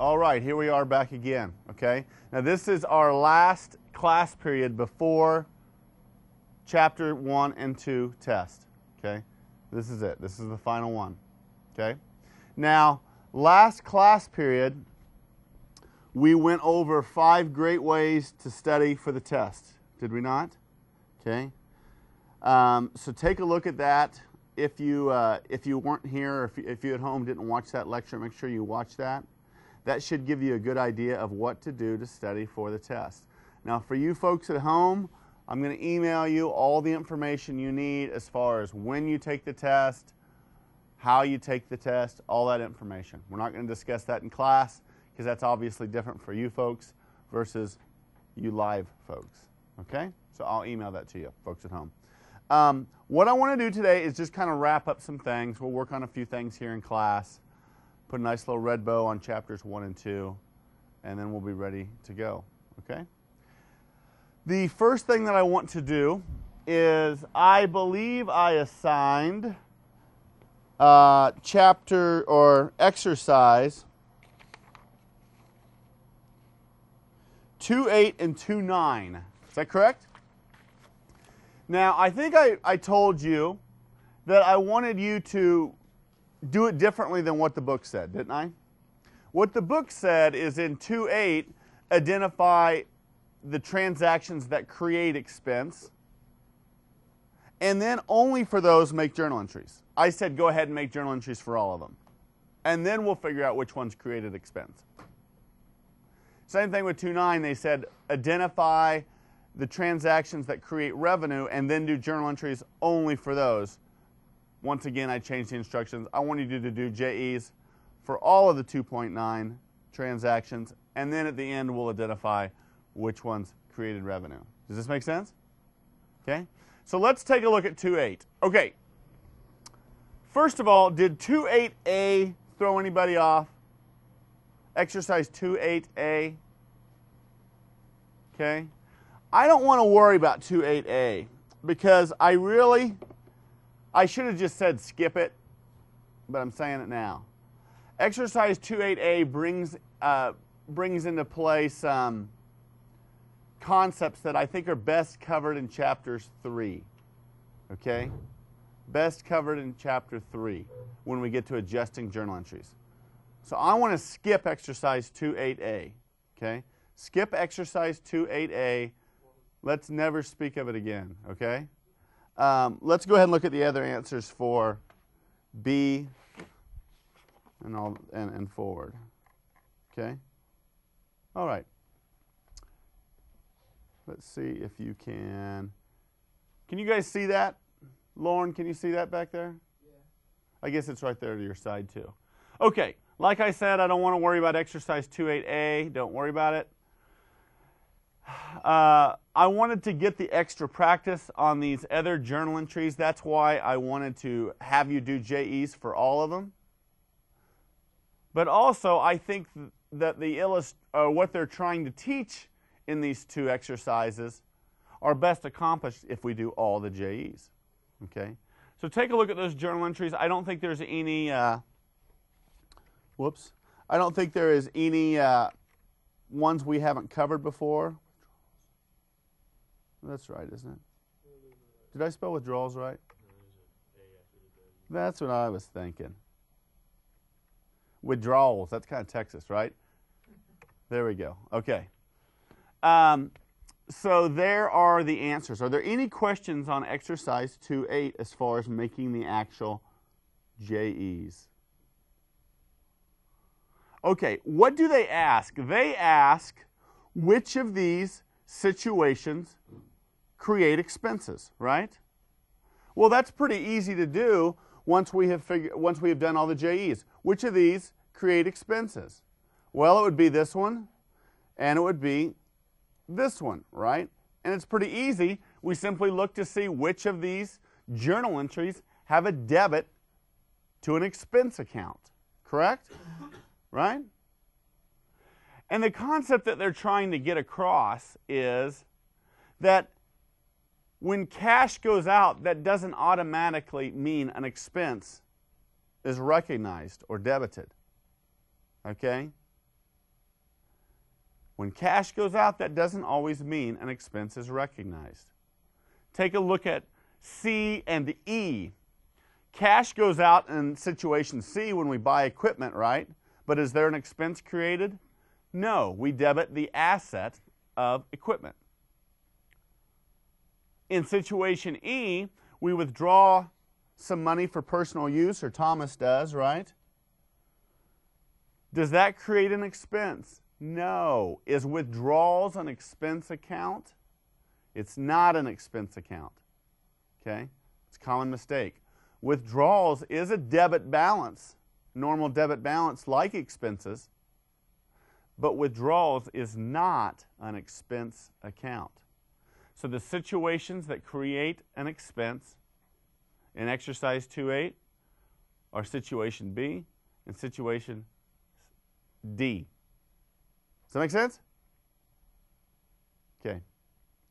All right, here we are back again, okay? Now this is our last class period before chapter 1 and 2 test, okay? This is it. This is the final one, okay? Now, last class period, we went over 5 great ways to study for the test, did we not? Okay? So take a look at that. If you weren't here, or if you at home didn't watch that lecture, make sure you watch that. That should give you a good idea of what to do to study for the test. Now, for you folks at home, I'm going to email you all the information you need as far as when you take the test, how you take the test, all that information. We're not going to discuss that in class because that's obviously different for you folks versus you live folks. Okay? So I'll email that to you, folks at home. What I want to do today is just kind of wrap up some things. We'll work on a few things here in class. Put a nice little red bow on chapters 1 and 2, and then we'll be ready to go. Okay? The first thing that I want to do is I believe I assigned chapter or exercise 2.8 and 2.9. Is that correct? Now, I think I told you that I wanted you to do it differently than what the book said, didn't I? What the book said is in 2.8, identify the transactions that create expense, and then only for those make journal entries. I said go ahead and make journal entries for all of them, and then we'll figure out which ones created expense. Same thing with 2.9, they said identify the transactions that create revenue and then do journal entries only for those. Once again, I changed the instructions. I wanted you to do JEs for all of the 2.9 transactions, and then at the end we'll identify which ones created revenue. Does this make sense? Okay? So let's take a look at 2.8. Okay. First of all, did 2.8a throw anybody off? Exercise 2.8a. Okay? I don't want to worry about 2.8a because I should have just said skip it, but I'm saying it now. Exercise 2.8a brings into play some concepts that I think are best covered in chapters 3. Okay? Best covered in chapter 3 when we get to adjusting journal entries. So I want to skip exercise 2.8a. Okay? Skip exercise 2.8a. Let's never speak of it again. Okay? Let's go ahead and look at the other answers for B and forward. Okay? All right. Let's see if you can. Can you guys see that? Lauren, can you see that back there? Yeah. I guess it's right there to your side too. Okay. Like I said, I don't want to worry about exercise 2.8a. Don't worry about it. I wanted to get the extra practice on these other journal entries. That's why I wanted to have you do JEs for all of them. But also, I think that what they're trying to teach in these 2 exercises are best accomplished if we do all the JEs. Okay? So take a look at those journal entries. I don't think there's any, I don't think there is any ones we haven't covered before. That's right, isn't it? Did I spell withdrawals right? That's what I was thinking. Withdrawals, that's kind of Texas, right? There we go. Okay. So there are the answers. Are there any questions on exercise 2.8 as far as making the actual JEs? Okay, what do they ask? They ask which of these situations create expenses, right? Well, that's pretty easy to do once we have done all the JEs. Which of these create expenses? Well, it would be this one, and it would be this one, right? And it's pretty easy. We simply look to see which of these journal entries have a debit to an expense account, correct? Right? And the concept that they're trying to get across is that when cash goes out, that doesn't automatically mean an expense is recognized or debited. Okay? When cash goes out, that doesn't always mean an expense is recognized. Take a look at C and E. Cash goes out in situation C when we buy equipment, right? But is there an expense created? No, we debit the asset of equipment. In situation E, we withdraw some money for personal use, or Thomas does, right? Does that create an expense? No. Is withdrawals an expense account? It's not an expense account. Okay? It's a common mistake. Withdrawals is a debit balance, normal debit balance like expenses, but withdrawals is not an expense account. So the situations that create an expense in exercise 2.8 are situation B and situation D. Does that make sense? Okay.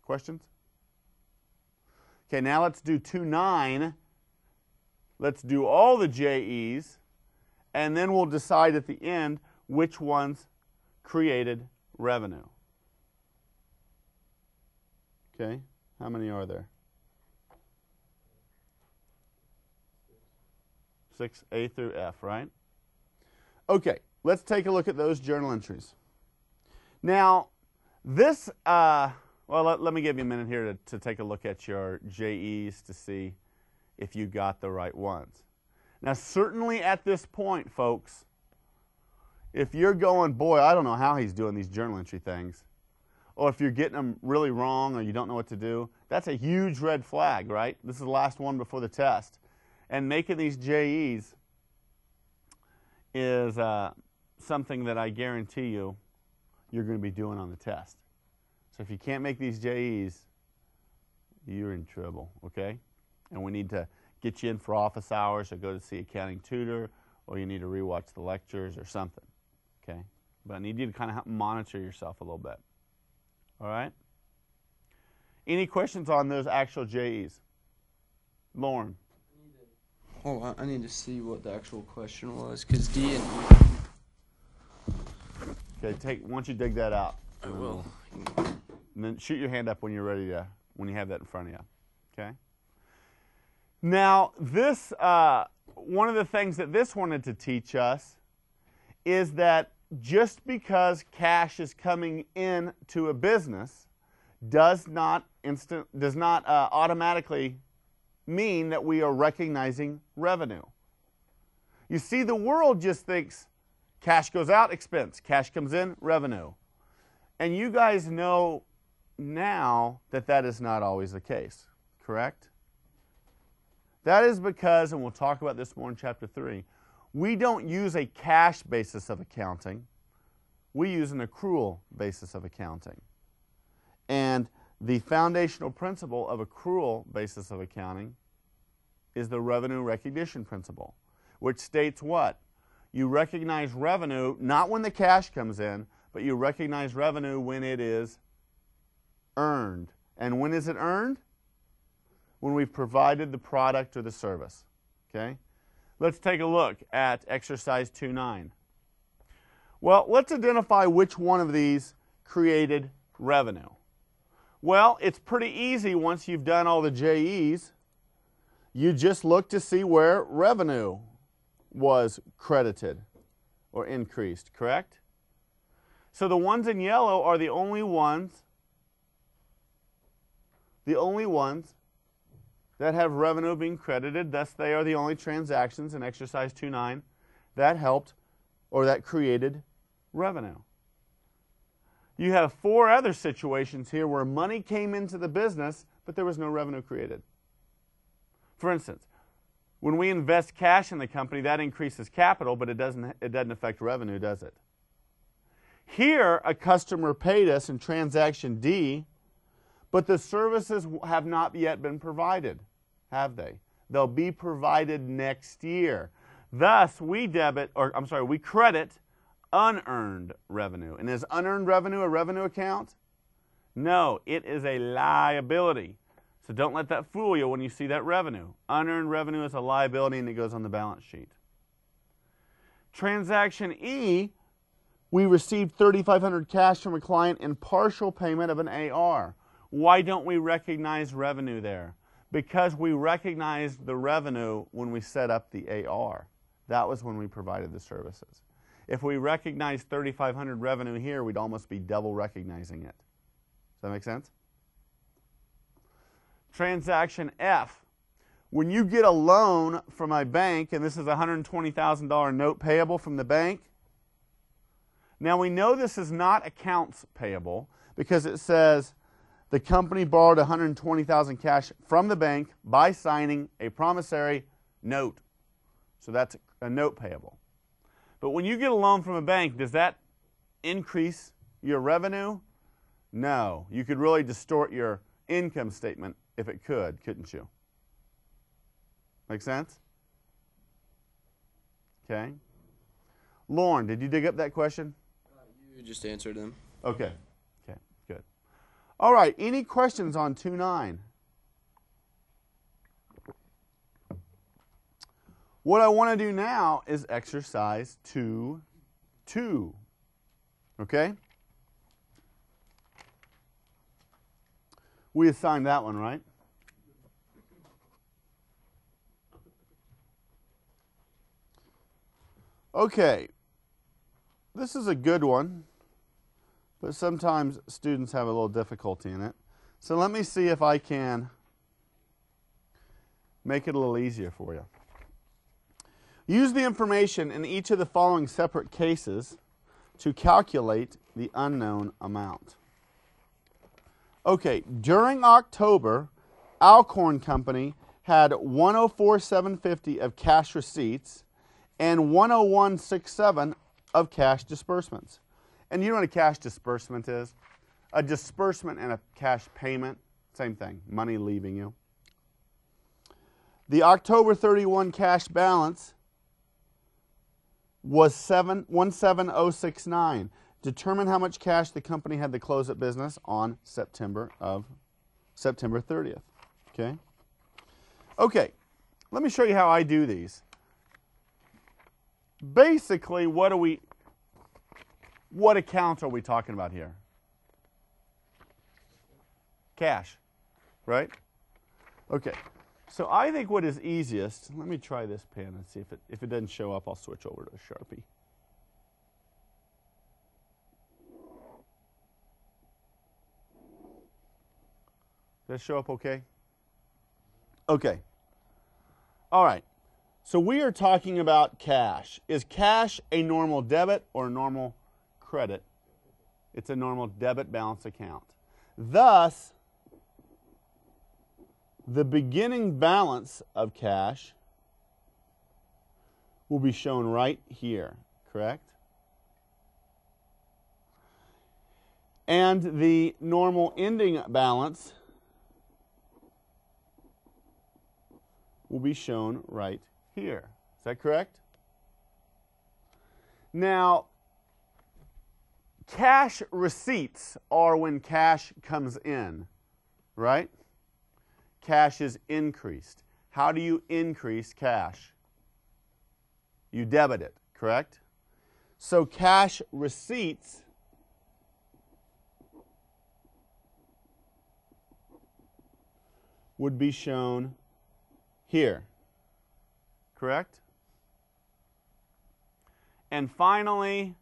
Questions? Okay, now let's do 2.9. Let's do all the JEs, and then we'll decide at the end which ones created revenue. Okay, how many are there? 6, A through F, right? Okay, let's take a look at those journal entries. Now, this, well, let me give you a minute here to take a look at your JEs to see if you got the right ones. Now, certainly at this point, folks, if you're going, boy, I don't know how he's doing these journal entry things, or if you're getting them really wrong or you don't know what to do, that's a huge red flag, right? This is the last one before the test. And making these JEs is something that I guarantee you you're going to be doing on the test. So if you can't make these JEs, you're in trouble, okay? And we need to get you in for office hours or go to see accounting tutor, or you need to rewatch the lectures or something, okay? But I need you to kind of monitor yourself a little bit, all right? Any questions on those actual JEs? Lauren? Oh, I need to see what the actual question was, because D and E. Okay, why don't you dig that out? I will. And then shoot your hand up when you're ready to, when you have that in front of you, okay? Now, this, one of the things that this wanted to teach us is that just because cash is coming into a business does not automatically mean that we are recognizing revenue. You see, the world just thinks cash goes out, expense. Cash comes in, revenue. And you guys know now that that is not always the case, correct? That is because, and we'll talk about this more in chapter 3, we don't use a cash basis of accounting. We use an accrual basis of accounting. And the foundational principle of accrual basis of accounting is the revenue recognition principle, which states what? You recognize revenue not when the cash comes in, but you recognize revenue when it is earned. And when is it earned? When we've provided the product or the service. Okay? Let's take a look at exercise 2.9. Well, let's identify which one of these created revenue. Well, it's pretty easy once you've done all the JEs. You just look to see where revenue was credited or increased, correct? So the ones in yellow are the only ones that have revenue being credited. Thus, they are the only transactions in exercise 2.9 that helped or that created revenue. You have 4 other situations here where money came into the business, but there was no revenue created. For instance, when we invest cash in the company, that increases capital, but it doesn't affect revenue, does it? Here, a customer paid us in transaction D, but the services have not yet been provided, have they? They'll be provided next year. Thus, we credit unearned revenue. And is unearned revenue a revenue account? No, it is a liability. So don't let that fool you when you see that revenue. Unearned revenue is a liability and it goes on the balance sheet. Transaction E, We received $3,500 cash from a client in partial payment of an AR. Why don't we recognize revenue there? Because we recognized the revenue when we set up the AR. That was when we provided the services. If we recognized $3,500 revenue here, we'd almost be double recognizing it. Does that make sense? Transaction F. When you get a loan from a bank, and this is a $120,000 note payable from the bank, now we know this is not accounts payable because it says the company borrowed $120,000 cash from the bank by signing a promissory note. So that's a note payable. But when you get a loan from a bank, does that increase your revenue? No. You could really distort your income statement if it could, couldn't you? Make sense? Okay. Lauren, did you dig up that question? You just answered them. Okay. Okay, good. All right, any questions on 2.9? What I want to do now is exercise 2.2. Okay? We assigned that one, right? Okay. This is a good one, but sometimes students have a little difficulty in it. So let me see if I can make it a little easier for you. Use the information in each of the following separate cases to calculate the unknown amount. Okay, during October, Alcorn Company had $104,750 of cash receipts and $101,670 of cash disbursements. And you know what a cash disbursement is? A disbursement and a cash payment, same thing, money leaving you. The October 31 cash balance was $17069. Determine how much cash the company had to close at business on September 30th. Okay? Okay, let me show you how I do these. Basically, what accounts are we talking about here? Cash, right? Okay. So I think what is easiest, let me try this pen and see if it doesn't show up, I'll switch over to a Sharpie. Does it show up okay? Okay. All right. So we are talking about cash. Is cash a normal debit or a normal credit? It's a normal debit balance account. Thus, the beginning balance of cash will be shown right here, correct? And the normal ending balance will be shown right here. Is that correct? Now, cash receipts are when cash comes in, right? Cash is increased. How do you increase cash? You debit it, correct? So cash receipts would be shown here, correct? And finally,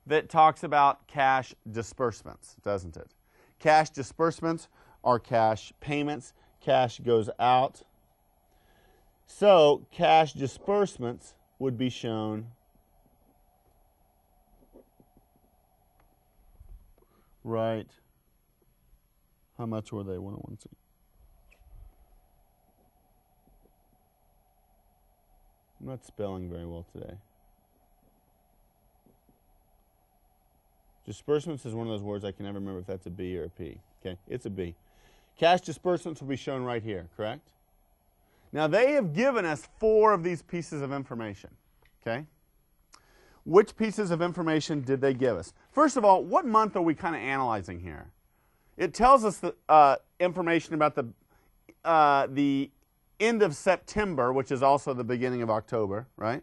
that talks about cash disbursements, doesn't it? Cash disbursements are cash payments. Cash goes out. So cash disbursements would be shown right. How much were they? 101. I'm not spelling very well today. Disbursements is one of those words I can never remember if that's a B or a P. Okay, it's a B. Cash disbursements will be shown right here, correct? Now they have given us 4 of these pieces of information, okay? Which pieces of information did they give us? First of all, what month are we kind of analyzing here? It tells us the information about the end of September, which is also the beginning of October, right?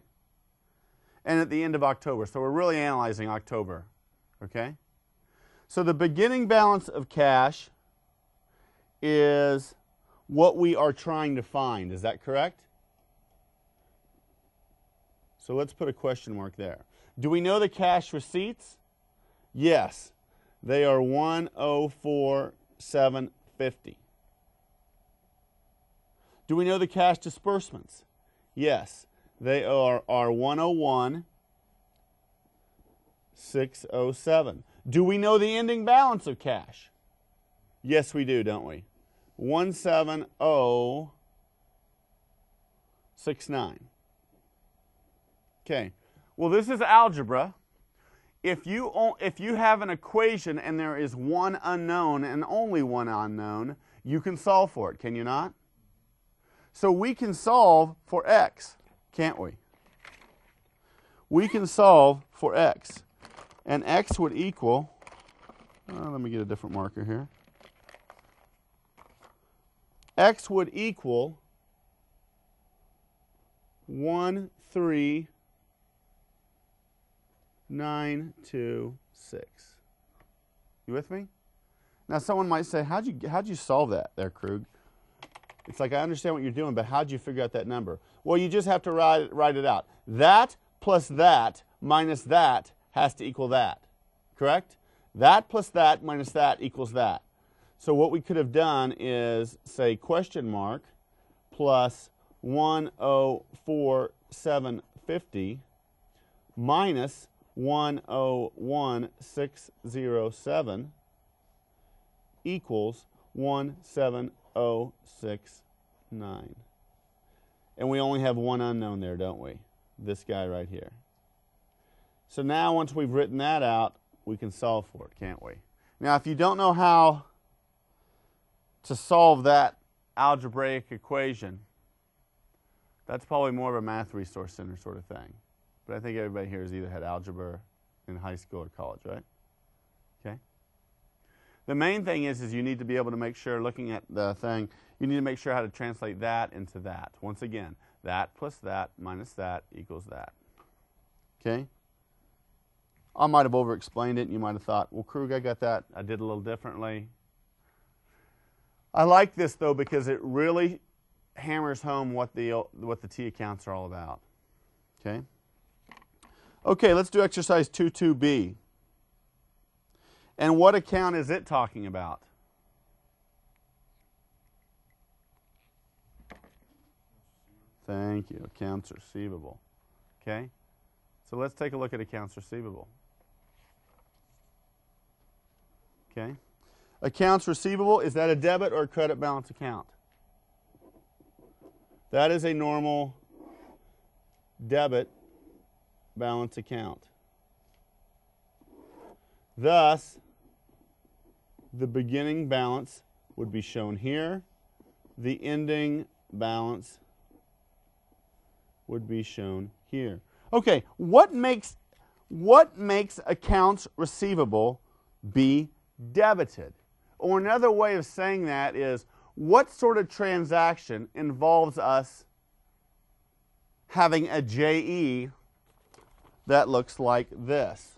and at the end of October. So we're really analyzing October, okay? So the beginning balance of cash is what we are trying to find. Is that correct? So let's put a question mark there. Do we know the cash receipts? Yes. They are 104,750. Do we know the cash disbursements? Yes. They are 101,607. Do we know the ending balance of cash? Yes, we do, don't we? 17069. Okay. Well, this is algebra. If you have an equation and there is one unknown and only one unknown, you can solve for it, can you not? So we can solve for x, can't we? We can solve for x. And x would equal, let me get a different marker here. X would equal 13926. You with me? Now someone might say, how'd you solve that there, Krug? It's like, I understand what you're doing, but how'd you figure out that number? Well, you just have to write it out. That plus that minus that has to equal that, correct? That plus that minus that equals that. So what we could have done is say question mark plus 104,750 minus 101,607 equals 17069. And we only have one unknown there, don't we? This guy right here. So now once we've written that out, we can solve for it, can't we? Now if you don't know how to solve that algebraic equation, that's probably more of a Math Resource Center sort of thing. But I think everybody here has either had algebra in high school or college, right? Okay. The main thing is you need to be able to make sure, looking at the thing, you need to make sure how to translate that into that. Once again, that plus that minus that equals that. Okay? I might have over-explained it, and you might have thought, well, Krug, I got that. I did a little differently. I like this, though, because it really hammers home what the T accounts are all about. Okay? Okay, let's do exercise 2.2b. And what account is it talking about? Thank you. Accounts receivable. Okay? So let's take a look at accounts receivable. Okay? Accounts receivable, is that a debit or a credit balance account? That is a normal debit balance account. Thus, the beginning balance would be shown here. The ending balance would be shown here. Okay, what makes accounts receivable be debited? Or another way of saying that is, what sort of transaction involves us having a JE that looks like this?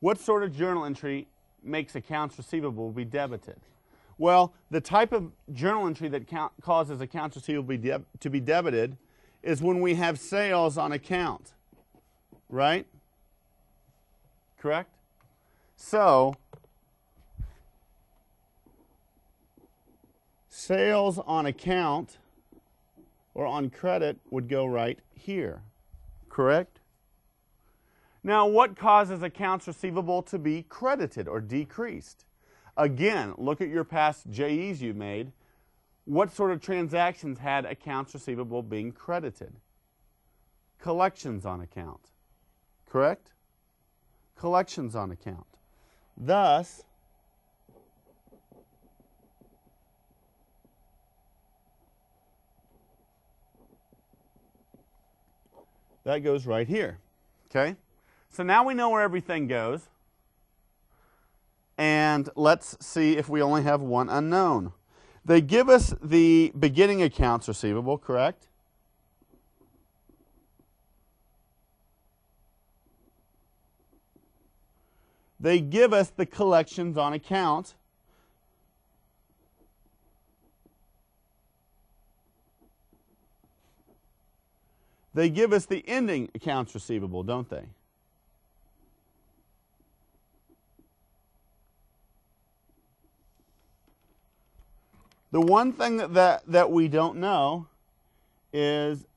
What sort of journal entry makes accounts receivable be debited? Well, the type of journal entry that causes accounts receivable to be debited is when we have sales on account, right? Correct? So, sales on account or on credit would go right here, correct? Now, what causes accounts receivable to be credited or decreased? Again, look at your past JEs you made. What sort of transactions had accounts receivable being credited? Collections on account, correct? Collections on account. Thus, that goes right here, okay? So now we know where everything goes. And let's see if we only have one unknown. They give us the beginning accounts receivable, correct? They give us the collections on account. They give us the ending accounts receivable, don't they? The one thing that we don't know is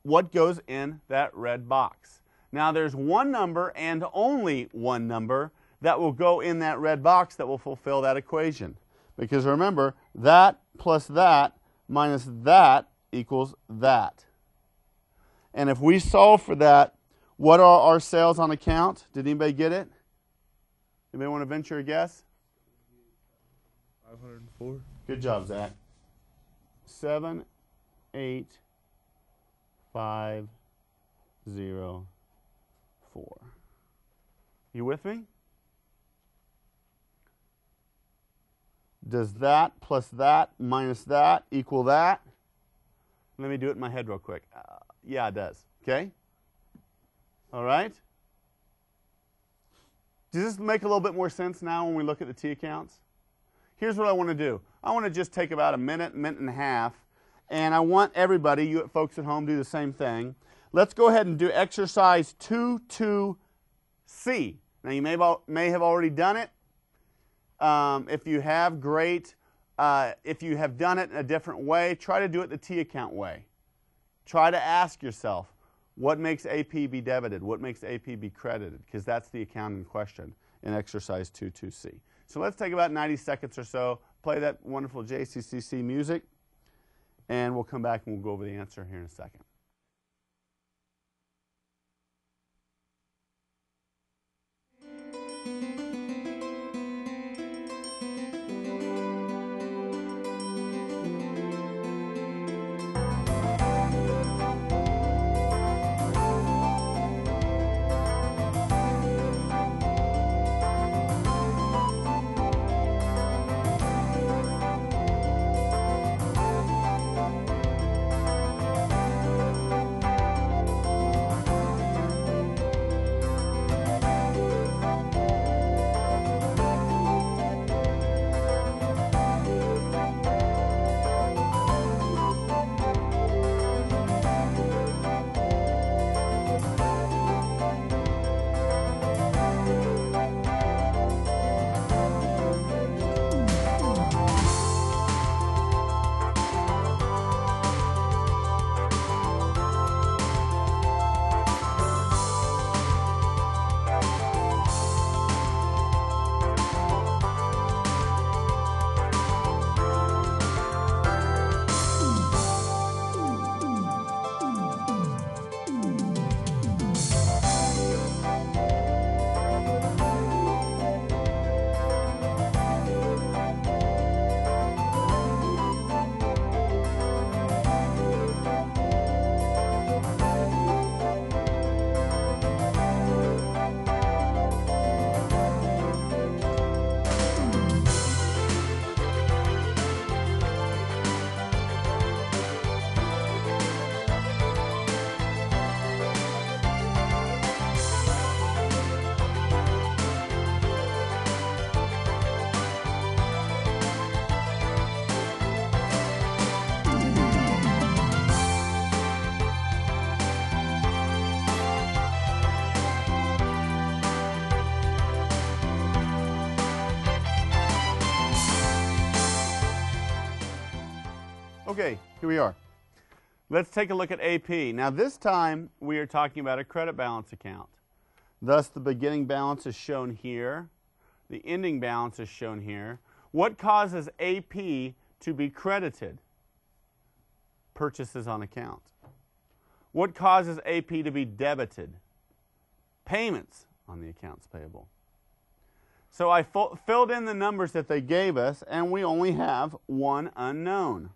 what goes in that red box. Now there's one number and only one number that will go in that red box that will fulfill that equation. Because remember, that plus that minus that equals that. And if we solve for that, what are our sales on account? Did anybody get it? Anybody want to venture a guess? 504. Good job, Zach. 7, 8, 5, 0, 4. You with me? Does that plus that minus that equal that? Let me do it in my head real quick. Yeah, it does. Okay? All right? Does this make a little bit more sense now when we look at the T accounts? Here's what I want to do. I want to just take about a minute and a half, and I want everybody, you folks at home, do the same thing. Let's go ahead and do exercise 2.2c. Now, you may have already done it. If you have, great. If you have done it in a different way, try to do it the T account way. Try to ask yourself, what makes AP be debited? What makes AP be credited? Because that's the account in question in exercise 2.2c. So let's take about 90 seconds or so, play that wonderful JCCC music, and we'll come back and we'll go over the answer here in a second. Okay, here we are. Let's take a look at AP. Now this time we are talking about a credit balance account. Thus the beginning balance is shown here. The ending balance is shown here. What causes AP to be credited? Purchases on account. What causes AP to be debited? Payments on the accounts payable. So I filled in the numbers that they gave us, and we only have one unknown.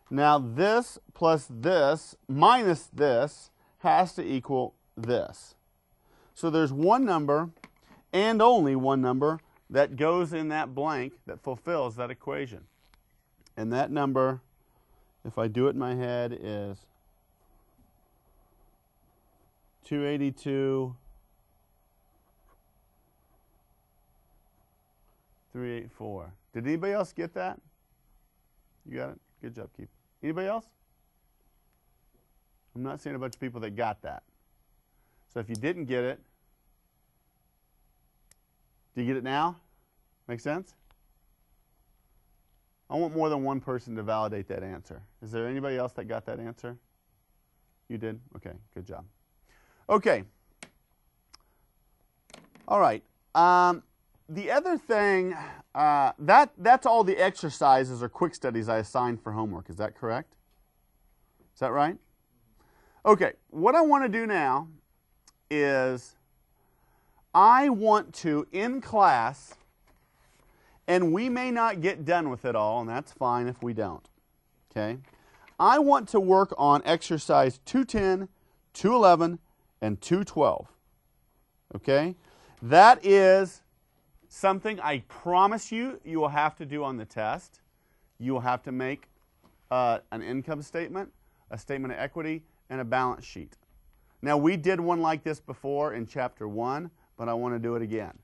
Now this plus this minus this has to equal this. So there's one number and only one number that goes in that blank that fulfills that equation. And that number, if I do it in my head, is 282,384. Did anybody else get that? You got it? Good job, Keith. Anybody else? I'm not seeing a bunch of people that got that. So if you didn't get it, do you get it now? Make sense? I want more than one person to validate that answer. Is there anybody else that got that answer? You did? Okay, good job. Okay. All right. The other thing, that's all the exercises or quick studies I assigned for homework. Is that correct? Is that right? Okay, what I want to do now is I want to, in class, and we may not get done with it all, and that's fine if we don't, okay? I want to work on exercise 210, 211, and 212, okay? That is something I promise you will have to do on the test. You will have to make an income statement, a statement of equity, and a balance sheet. Now, we did one like this before in chapter 1, but I want to do it again.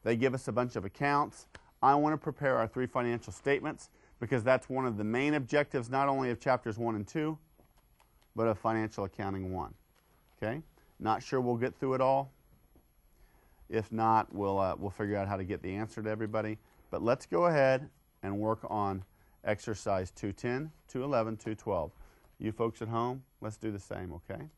They give us a bunch of accounts. I want to prepare our 3 financial statements because that's one of the main objectives not only of chapters 1 and 2, but of financial accounting 1. Okay? Not sure we'll get through it all. If not, we'll figure out how to get the answer to everybody. But let's go ahead and work on exercise 210, 211, 212. You folks at home, let's do the same, okay?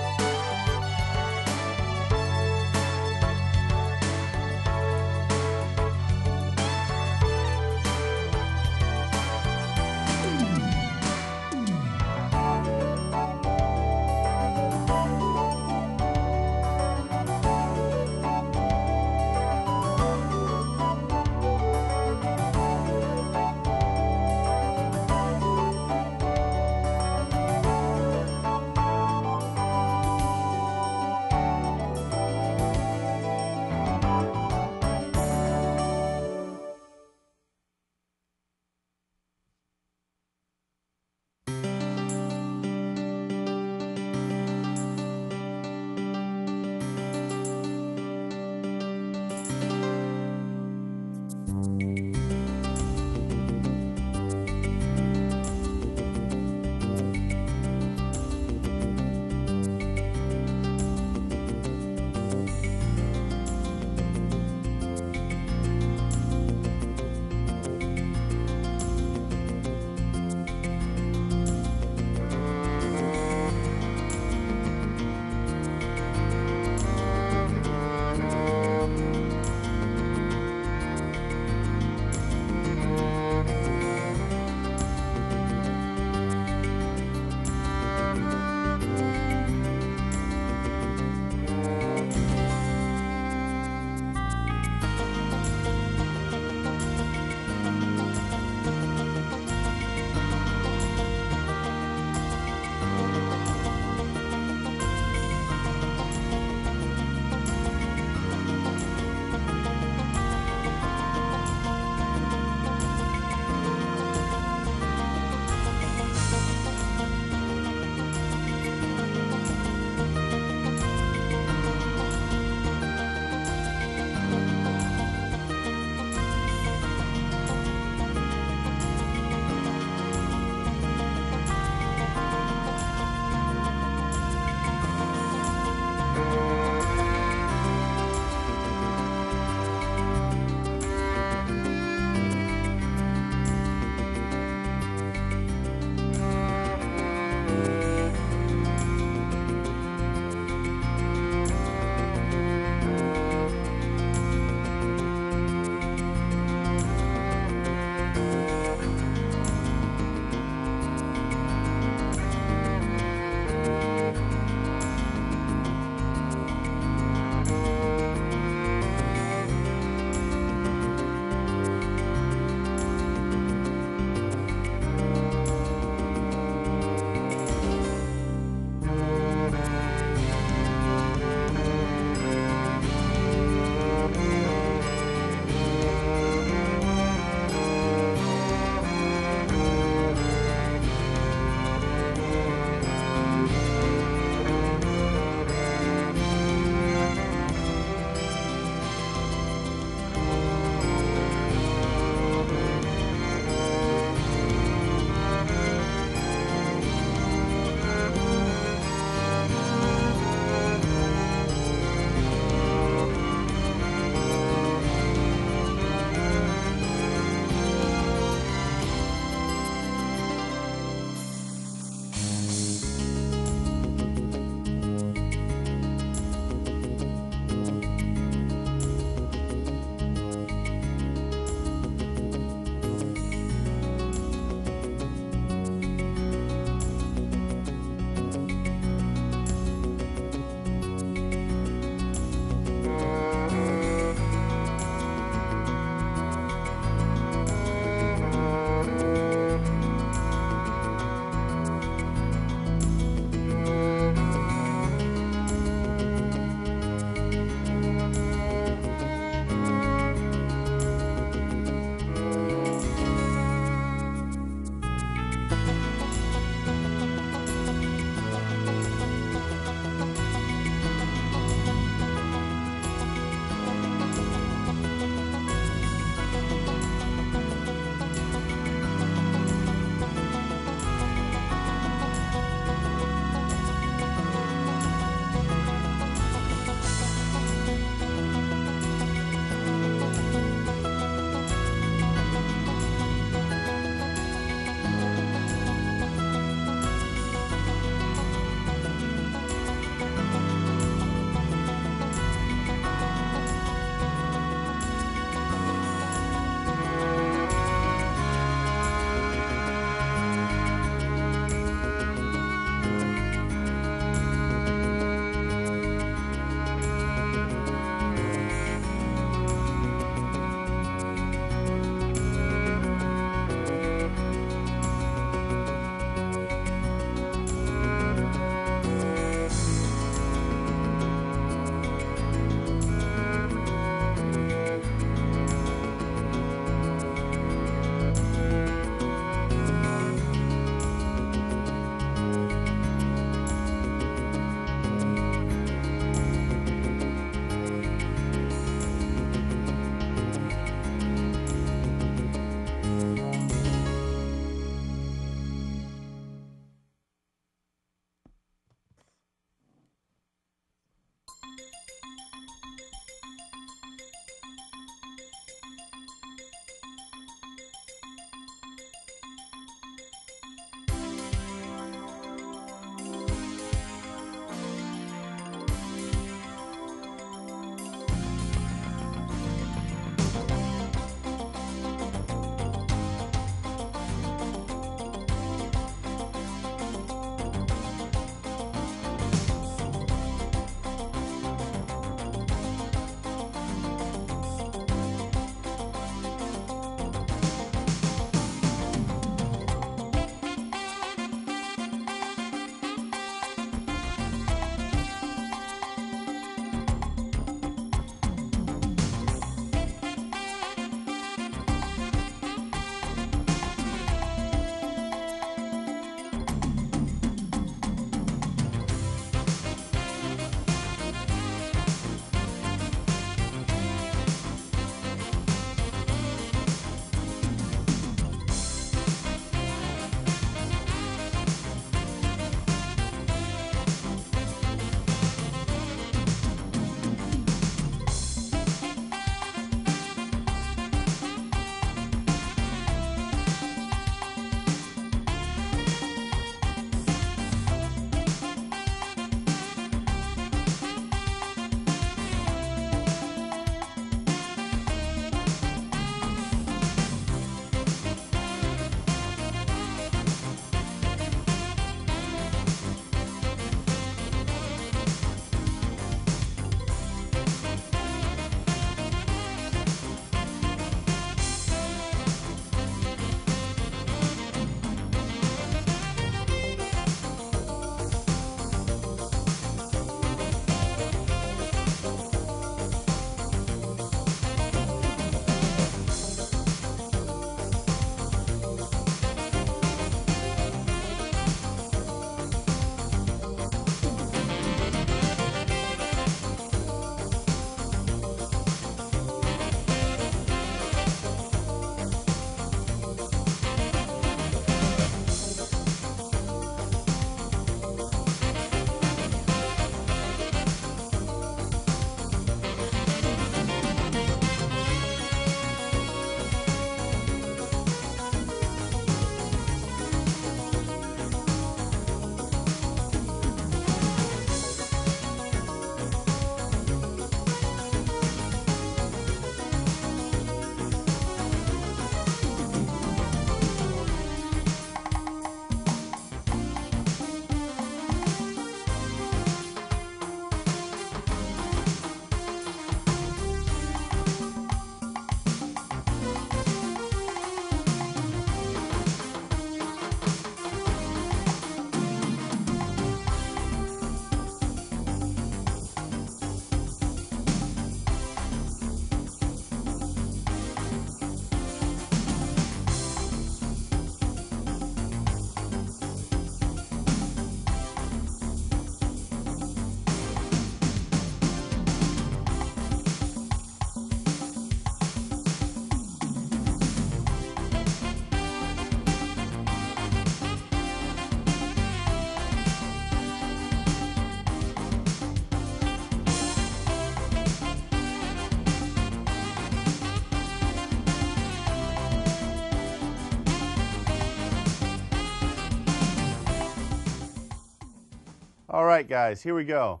All right, guys, here we go.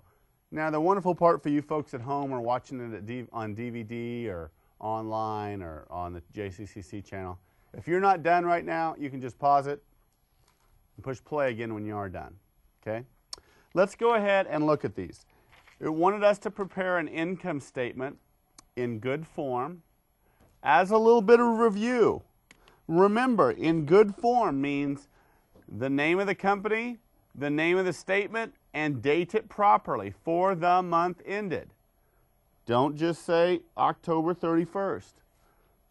Now, the wonderful part for you folks at home or watching it on DVD or online or on the JCCC channel, if you're not done right now, you can just pause it and push play again when you are done, okay? Let's go ahead and look at these. It wanted us to prepare an income statement in good form. As a little bit of review, remember, in good form means the name of the company, the name of the statement, and date it properly for the month ended. Don't just say October 31st,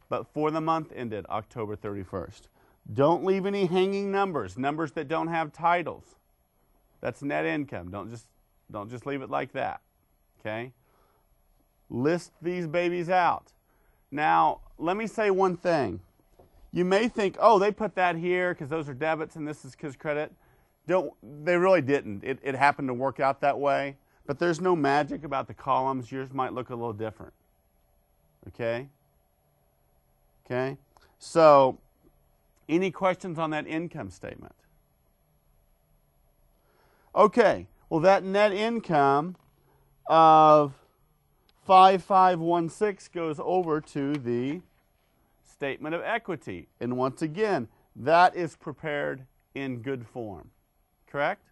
but for the month ended October 31st. Don't leave any hanging numbers, numbers that don't have titles. That's net income. Don't just leave it like that, okay? List these babies out. Now, let me say one thing. You may think, oh, they put that here because those are debits and this is because credit. They really didn't. It happened to work out that way. But there's no magic about the columns. Yours might look a little different. Okay? Okay? So, any questions on that income statement? Okay. Well, that net income of 5516 goes over to the statement of equity. And once again, that is prepared in good form. Correct?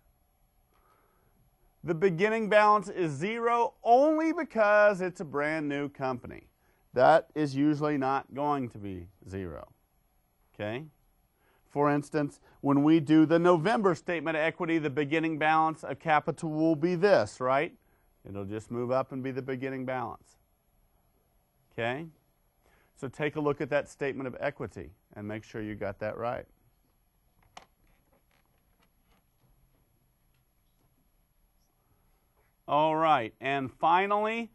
The beginning balance is 0 only because it's a brand new company. That is usually not going to be 0. Okay? For instance, when we do the November statement of equity, the beginning balance of capital will be this, right? It'll just move up and be the beginning balance. Okay? So take a look at that statement of equity and make sure you got that right. All right, and finally,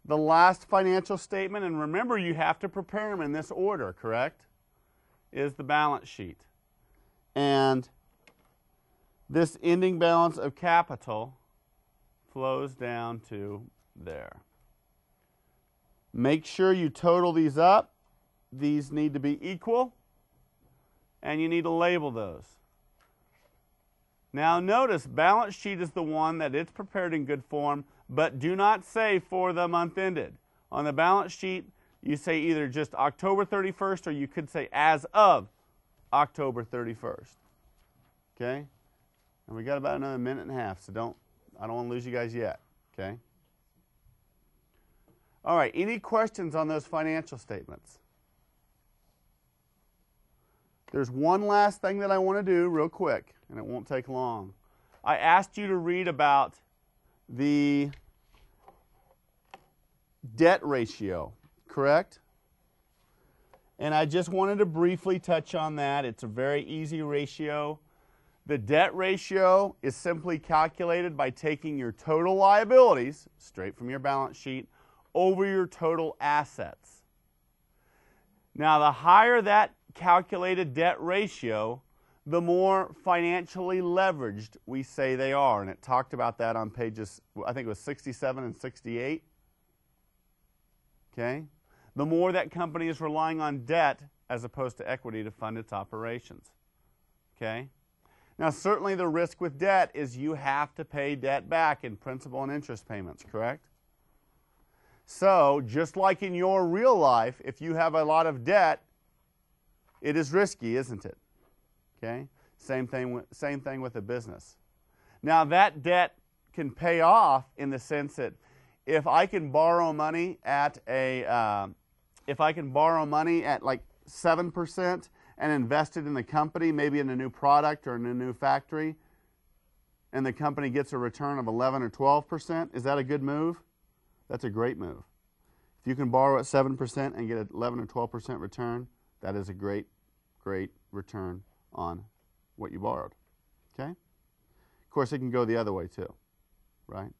the last financial statement, and remember you have to prepare them in this order, correct? Is the balance sheet. And this ending balance of capital flows down to there. Make sure you total these up. These need to be equal, and you need to label those. Now notice, balance sheet is the one that it's prepared in good form, but do not say for the month ended. On the balance sheet, you say either just October 31st or you could say as of October 31st. Okay? And we got about another minute and a half, so I don't want to lose you guys yet. Okay? All right, any questions on those financial statements? There's one last thing that I want to do real quick, and it won't take long. I asked you to read about the debt ratio, correct? And I just wanted to briefly touch on that. It's a very easy ratio. The debt ratio is simply calculated by taking your total liabilities, straight from your balance sheet, over your total assets. Now, the higher that calculated debt ratio, the more financially leveraged we say they are. And it talked about that on pages, I think it was 67 and 68. Okay? The more that company is relying on debt as opposed to equity to fund its operations. Okay? Now, certainly the risk with debt is you have to pay debt back in principal and interest payments, correct? So, just like in your real life, if you have a lot of debt, it is risky, isn't it? Okay? Same thing with a business. Now, that debt can pay off in the sense that if I can borrow money at like 7% and invest it in the company, maybe in a new product or in a new factory, and the company gets a return of 11 or 12%, is that a good move? That's a great move. If you can borrow at 7% and get an 11 or 12% return, that is a great, great return on what you borrowed. Okay? Of course, it can go the other way too, right?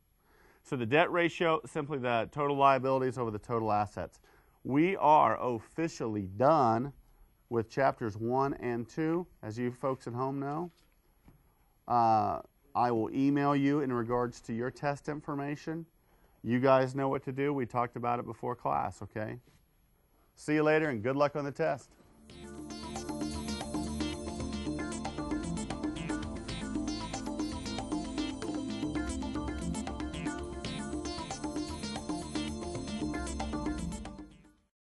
So the debt ratio, simply the total liabilities over the total assets. We are officially done with chapters 1 and 2, as you folks at home know. I will email you in regards to your test information. You guys know what to do. We talked about it before class, okay? See you later and good luck on the test.